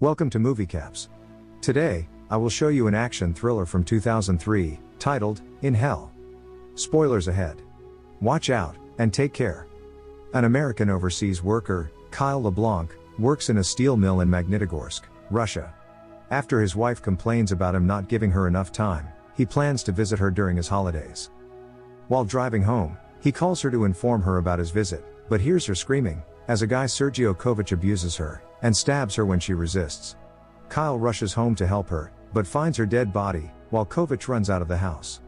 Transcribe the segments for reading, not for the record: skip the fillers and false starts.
Welcome to Moviecaps. Today, I will show you an action thriller from 2003, titled, In Hell. Spoilers ahead. Watch out, and take care. An American overseas worker, Kyle LeBlanc, works in a steel mill in Magnitogorsk, Russia. After his wife complains about him not giving her enough time, he plans to visit her during his holidays. While driving home, he calls her to inform her about his visit, but hears her screaming, as a guy Sergio Kovac abuses her, and stabs her when she resists. Kyle rushes home to help her, but finds her dead body, while Kovac runs out of the house.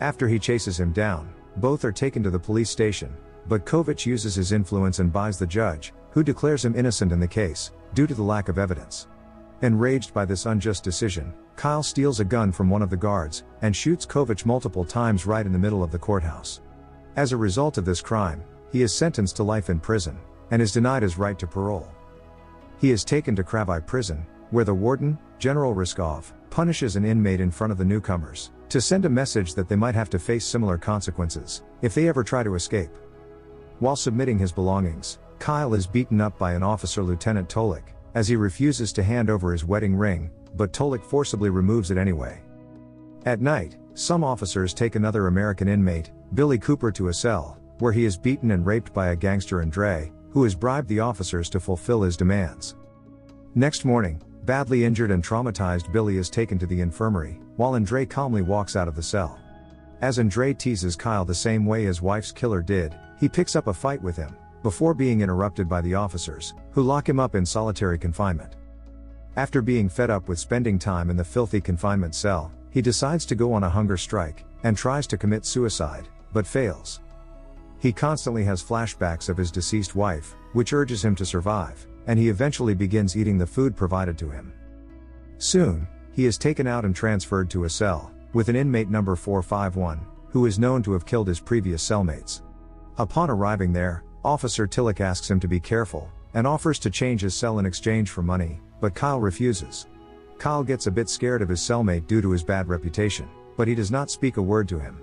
After he chases him down, both are taken to the police station, but Kovac uses his influence and buys the judge, who declares him innocent in the case, due to the lack of evidence. Enraged by this unjust decision, Kyle steals a gun from one of the guards, and shoots Kovac multiple times right in the middle of the courthouse. As a result of this crime, he is sentenced to life in prison, and is denied his right to parole. He is taken to Kravai prison, where the warden, General Ryskov, punishes an inmate in front of the newcomers, to send a message that they might have to face similar consequences, if they ever try to escape. While submitting his belongings, Kyle is beaten up by an officer, Lieutenant Tolik, as he refuses to hand over his wedding ring, but Tolik forcibly removes it anyway. At night, some officers take another American inmate, Billy Cooper, to a cell, where he is beaten and raped by a gangster, Andre, who has bribed the officers to fulfill his demands. Next morning, badly injured and traumatized Billy is taken to the infirmary, while Andre calmly walks out of the cell. As Andre teases Kyle the same way his wife's killer did, he picks up a fight with him, before being interrupted by the officers, who lock him up in solitary confinement. After being fed up with spending time in the filthy confinement cell, he decides to go on a hunger strike, and tries to commit suicide, but fails. He constantly has flashbacks of his deceased wife, which urges him to survive, and he eventually begins eating the food provided to him. Soon, he is taken out and transferred to a cell, with an inmate number 451, who is known to have killed his previous cellmates. Upon arriving there, Officer Tillich asks him to be careful, and offers to change his cell in exchange for money, but Kyle refuses. Kyle gets a bit scared of his cellmate due to his bad reputation, but he does not speak a word to him.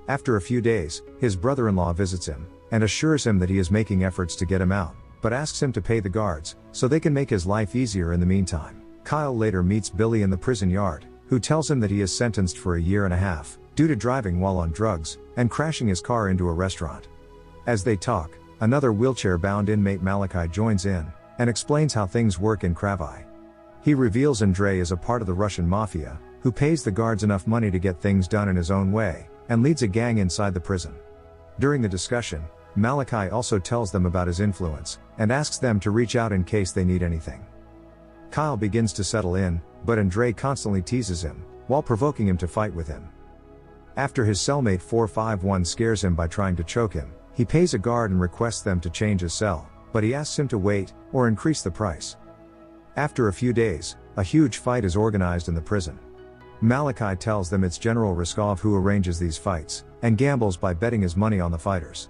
After a few days, his brother-in-law visits him, and assures him that he is making efforts to get him out, but asks him to pay the guards, so they can make his life easier in the meantime. Kyle later meets Billy in the prison yard, who tells him that he is sentenced for a year and a half, due to driving while on drugs, and crashing his car into a restaurant. As they talk, another wheelchair-bound inmate, Malachi, joins in, and explains how things work in Kravai. He reveals Andre is a part of the Russian mafia, who pays the guards enough money to get things done in his own way, and leads a gang inside the prison. During the discussion, Malachi also tells them about his influence, and asks them to reach out in case they need anything. Kyle begins to settle in, but Andre constantly teases him, while provoking him to fight with him. After his cellmate 451 scares him by trying to choke him, he pays a guard and requests them to change his cell, but he asks him to wait, or increase the price. After a few days, a huge fight is organized in the prison. Malachi tells them it's General Ryskov who arranges these fights, and gambles by betting his money on the fighters.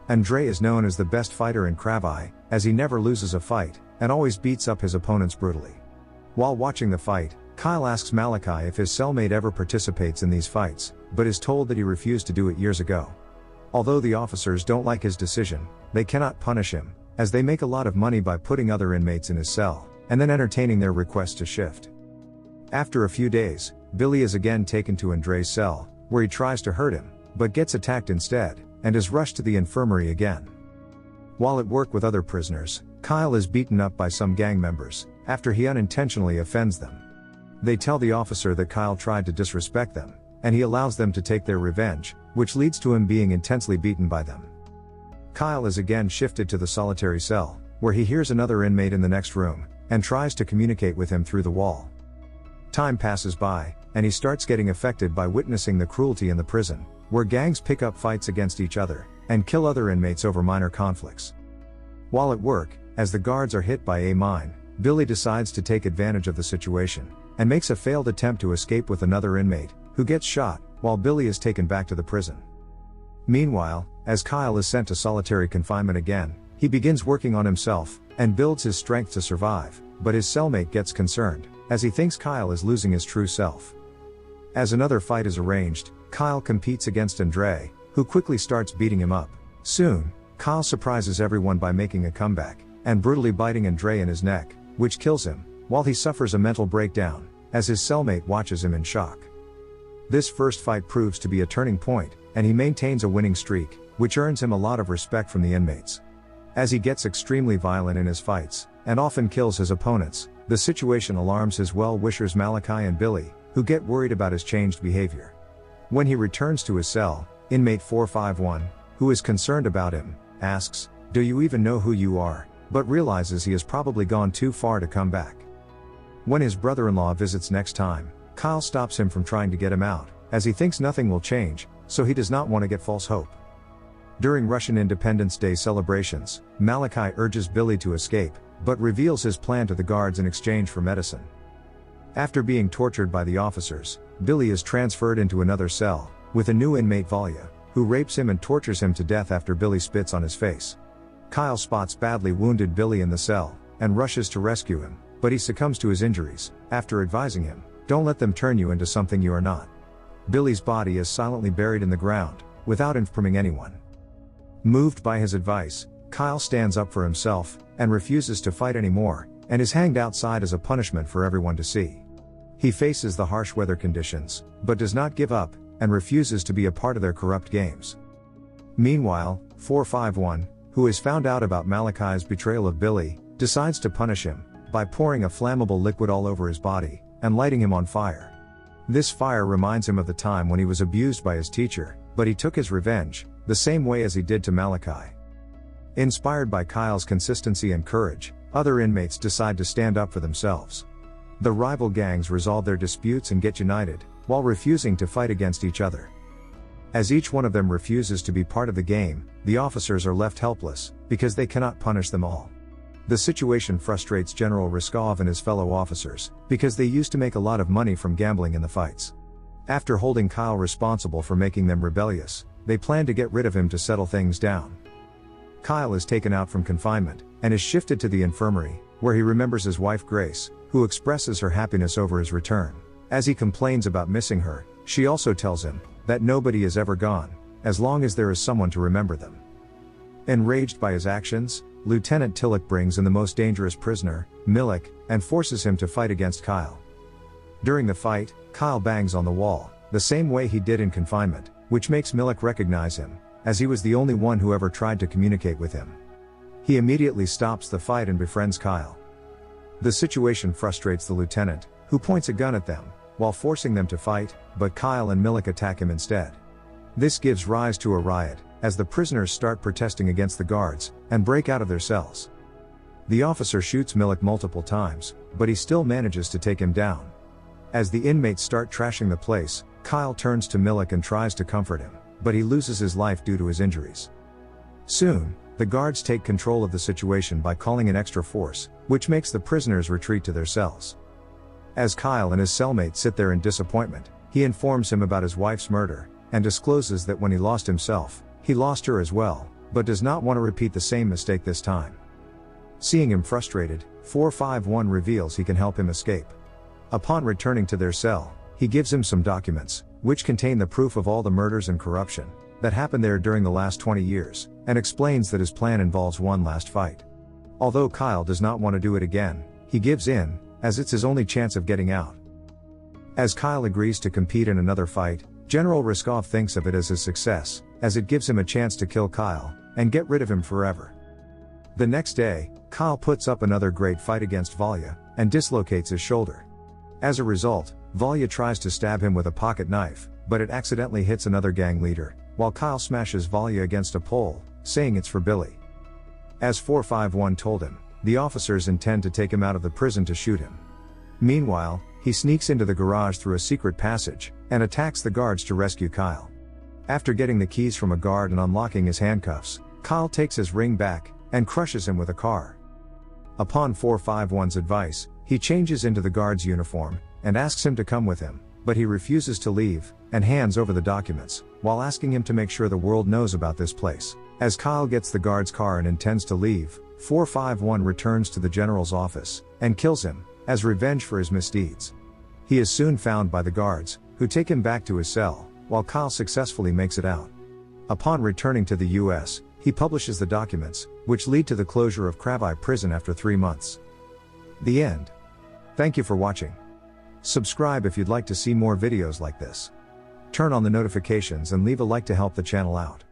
Andre is known as the best fighter in Kravai, as he never loses a fight, and always beats up his opponents brutally. While watching the fight, Kyle asks Malachi if his cellmate ever participates in these fights, but is told that he refused to do it years ago. Although the officers don't like his decision, they cannot punish him, as they make a lot of money by putting other inmates in his cell, and then entertaining their requests to shift. After a few days, Billy is again taken to Andre's cell, where he tries to hurt him, but gets attacked instead, and is rushed to the infirmary again. While at work with other prisoners, Kyle is beaten up by some gang members, after he unintentionally offends them. They tell the officer that Kyle tried to disrespect them, and he allows them to take their revenge, which leads to him being intensely beaten by them. Kyle is again shifted to the solitary cell, where he hears another inmate in the next room, and tries to communicate with him through the wall. Time passes by, and he starts getting affected by witnessing the cruelty in the prison, where gangs pick up fights against each other, and kill other inmates over minor conflicts. While at work, as the guards are hit by a mine, Billy decides to take advantage of the situation, and makes a failed attempt to escape with another inmate, who gets shot, while Billy is taken back to the prison. Meanwhile, as Kyle is sent to solitary confinement again, he begins working on himself, and builds his strength to survive, but his cellmate gets concerned, as he thinks Kyle is losing his true self. As another fight is arranged, Kyle competes against Andre, who quickly starts beating him up. Soon, Kyle surprises everyone by making a comeback, and brutally biting Andre in his neck, which kills him, while he suffers a mental breakdown, as his cellmate watches him in shock. This first fight proves to be a turning point, and he maintains a winning streak, which earns him a lot of respect from the inmates. As he gets extremely violent in his fights, and often kills his opponents, the situation alarms his well-wishers Malachi and Billy, who get worried about his changed behavior. When he returns to his cell, inmate 451, who is concerned about him, asks, "Do you even know who you are?" but realizes he has probably gone too far to come back. When his brother-in-law visits next time, Kyle stops him from trying to get him out, as he thinks nothing will change, so he does not want to get false hope. During Russian Independence Day celebrations, Malachi urges Billy to escape, but reveals his plan to the guards in exchange for medicine. After being tortured by the officers, Billy is transferred into another cell, with a new inmate Valya, who rapes him and tortures him to death after Billy spits on his face. Kyle spots badly wounded Billy in the cell, and rushes to rescue him, but he succumbs to his injuries, after advising him, "Don't let them turn you into something you are not." Billy's body is silently buried in the ground, without informing anyone. Moved by his advice, Kyle stands up for himself, and refuses to fight anymore, and is hanged outside as a punishment for everyone to see. He faces the harsh weather conditions, but does not give up, and refuses to be a part of their corrupt games. Meanwhile, 451, who has found out about Malachi's betrayal of Billy, decides to punish him, by pouring a flammable liquid all over his body, and lighting him on fire. This fire reminds him of the time when he was abused by his teacher, but he took his revenge, the same way as he did to Malachi. Inspired by Kyle's consistency and courage, other inmates decide to stand up for themselves. The rival gangs resolve their disputes and get united, while refusing to fight against each other. As each one of them refuses to be part of the game, the officers are left helpless, because they cannot punish them all. The situation frustrates General Ryskov and his fellow officers, because they used to make a lot of money from gambling in the fights. After holding Kyle responsible for making them rebellious, they plan to get rid of him to settle things down. Kyle is taken out from confinement, and is shifted to the infirmary, where he remembers his wife Grace, who expresses her happiness over his return. As he complains about missing her, she also tells him that nobody is ever gone, as long as there is someone to remember them. Enraged by his actions, Lieutenant Tillich brings in the most dangerous prisoner, Milik, and forces him to fight against Kyle. During the fight, Kyle bangs on the wall, the same way he did in confinement, which makes Milik recognize him, as he was the only one who ever tried to communicate with him. He immediately stops the fight and befriends Kyle. The situation frustrates the lieutenant, who points a gun at them, while forcing them to fight, but Kyle and Milik attack him instead. This gives rise to a riot, as the prisoners start protesting against the guards, and break out of their cells. The officer shoots Milik multiple times, but he still manages to take him down. As the inmates start trashing the place, Kyle turns to Milik and tries to comfort him, but he loses his life due to his injuries. Soon, the guards take control of the situation by calling in extra force, which makes the prisoners retreat to their cells. As Kyle and his cellmate sit there in disappointment, he informs him about his wife's murder, and discloses that when he lost himself, he lost her as well, but does not want to repeat the same mistake this time. Seeing him frustrated, 451 reveals he can help him escape. Upon returning to their cell, he gives him some documents, which contain the proof of all the murders and corruption that happened there during the last 20 years, and explains that his plan involves one last fight. Although Kyle does not want to do it again, he gives in, as it's his only chance of getting out. As Kyle agrees to compete in another fight, General Ryskov thinks of it as his success, as it gives him a chance to kill Kyle, and get rid of him forever. The next day, Kyle puts up another great fight against Valya, and dislocates his shoulder. As a result, Valya tries to stab him with a pocket knife, but it accidentally hits another gang leader, while Kyle smashes Valya against a pole, saying it's for Billy. As 451 told him, the officers intend to take him out of the prison to shoot him. Meanwhile, he sneaks into the garage through a secret passage, and attacks the guards to rescue Kyle. After getting the keys from a guard and unlocking his handcuffs, Kyle takes his ring back, and crushes him with a car. Upon 451's advice, he changes into the guard's uniform, and asks him to come with him, but he refuses to leave, and hands over the documents, while asking him to make sure the world knows about this place. As Kyle gets the guard's car and intends to leave, 451 returns to the general's office, and kills him, as revenge for his misdeeds. He is soon found by the guards, who take him back to his cell, while Kyle successfully makes it out. Upon returning to the US, he publishes the documents, which lead to the closure of Kravai prison after 3 months. The end. Thank you for watching. Subscribe if you'd like to see more videos like this. Turn on the notifications and leave a like to help the channel out.